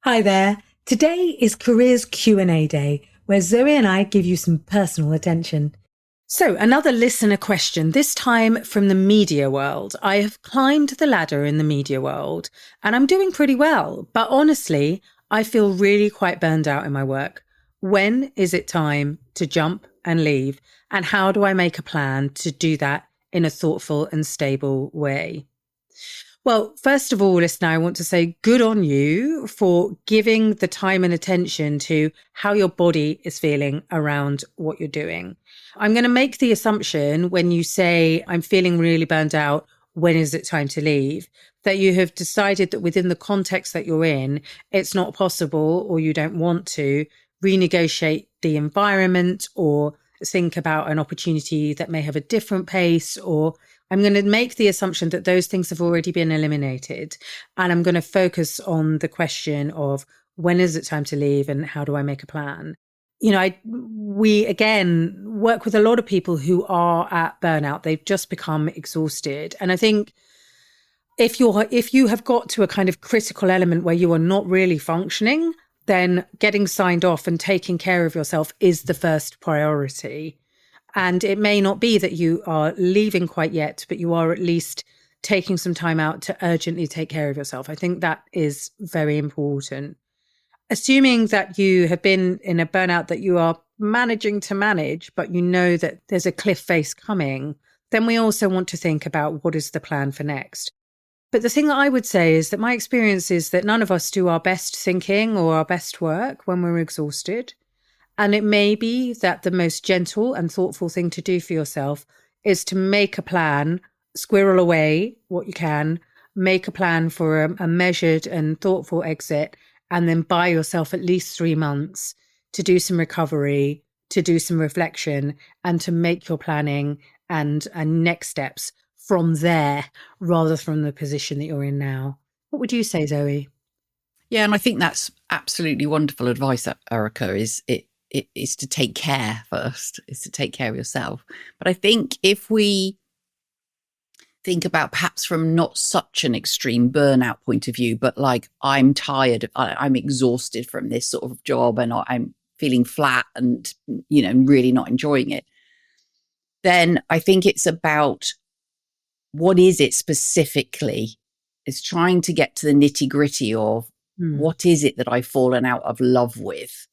Hi there. Today is Careers Q&A Day, where Zoe and I give you some personal attention. So, another listener question, this time from the media world. I have climbed the ladder in the media world and I'm doing pretty well, but honestly, I feel really quite burned out in my work. When is it time to jump and leave? And how do I make a plan to do that in a thoughtful and stable way? Well, first of all, listener, I want to say good on you for giving the time and attention to how your body is feeling around what you're doing. I'm going to make the assumption when you say, I'm feeling really burned out, when is it time to leave? That you have decided that within the context that you're in, it's not possible or you don't want to renegotiate the environment or think about an opportunity that may have a different pace, or I'm going to make the assumption that those things have already been eliminated. And I'm going to focus on the question of when is it time to leave and how do I make a plan? You know, we again work with a lot of people who are at burnout. They've just become exhausted. And I think if you have got to a kind of critical element where you are not really functioning, then getting signed off and taking care of yourself is the first priority. And it may not be that you are leaving quite yet, but you are at least taking some time out to urgently take care of yourself. I think that is very important. Assuming that you have been in a burnout that you are managing to manage, but you know that there's a cliff face coming, then we also want to think about what is the plan for next. But the thing that I would say is that my experience is that none of us do our best thinking or our best work when we're exhausted. And it may be that the most gentle and thoughtful thing to do for yourself is to make a plan, squirrel away what you can, make a plan for a measured and thoughtful exit, and then buy yourself at least 3 months to do some recovery, to do some reflection, and to make your planning and next steps from there rather from the position that you're in now. What would you say, Zoe? Yeah, and I think that's absolutely wonderful advice, Erica, it is to take care first, is to take care of yourself. But I think if we think about perhaps from not such an extreme burnout point of view, but like I'm tired, I'm exhausted from this sort of job and I'm feeling flat and, really not enjoying it, then I think it's about what is it specifically? It's trying to get to the nitty gritty of what is it that I've fallen out of love with?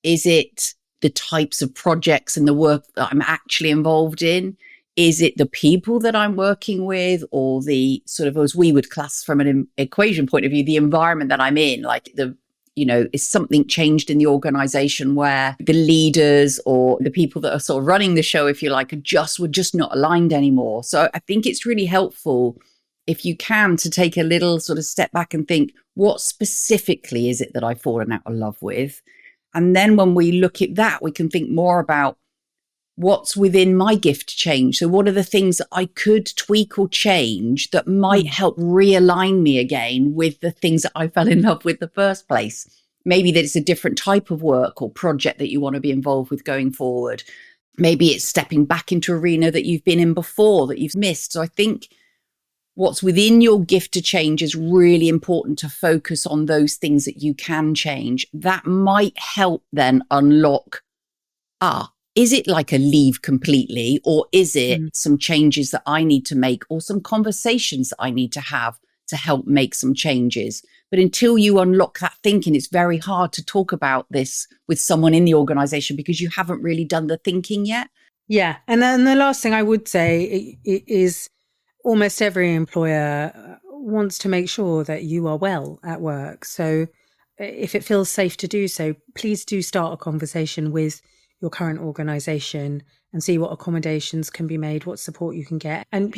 Is it the types of projects and the work that I'm actually involved in? Is it the people that I'm working with, or the sort of, as we would class from an equation point of view, the environment that I'm in? Like is something changed in the organization where the leaders or the people that are sort of running the show, if you like, were just not aligned anymore? So I think it's really helpful, if you can, to take a little sort of step back and think, what specifically is it that I've fallen out of love with? And then when we look at that, we can think more about what's within my gift to change. So what are the things that I could tweak or change that might help realign me again with the things that I fell in love with the first place? Maybe that it's a different type of work or project that you want to be involved with going forward. Maybe it's stepping back into an arena that you've been in before that you've missed. So I think what's within your gift to change is really important, to focus on those things that you can change. That might help then unlock, is it like a leave completely, or is it some changes that I need to make, or some conversations that I need to have to help make some changes? But until you unlock that thinking, it's very hard to talk about this with someone in the organization because you haven't really done the thinking yet. Yeah. And then the last thing I would say is almost every employer wants to make sure that you are well at work. So if it feels safe to do so, please do start a conversation with your current organization and see what accommodations can be made, what support you can get. And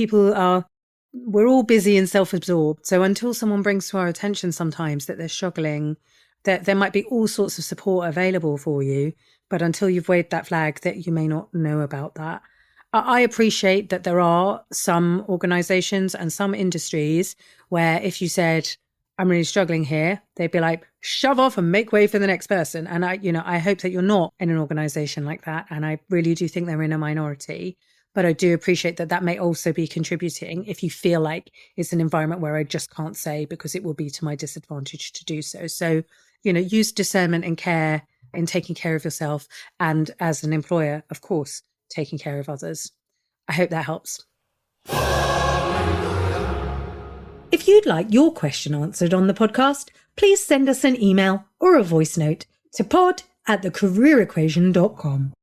we're all busy and self-absorbed. So until someone brings to our attention sometimes that they're struggling, that there might be all sorts of support available for you. But until you've waved that flag, that you may not know about that. I appreciate that there are some organizations and some industries where if you said, I'm really struggling here, they'd be like, shove off and make way for the next person. And I hope that you're not in an organization like that. And I really do think they're in a minority. But I do appreciate that may also be contributing if you feel like it's an environment where I just can't say because it will be to my disadvantage to do so. So, use discernment and care in taking care of yourself. And as an employer, of course, taking care of others. I hope that helps. If you'd like your question answered on the podcast, please send us an email or a voice note to pod@thecareerequation.com.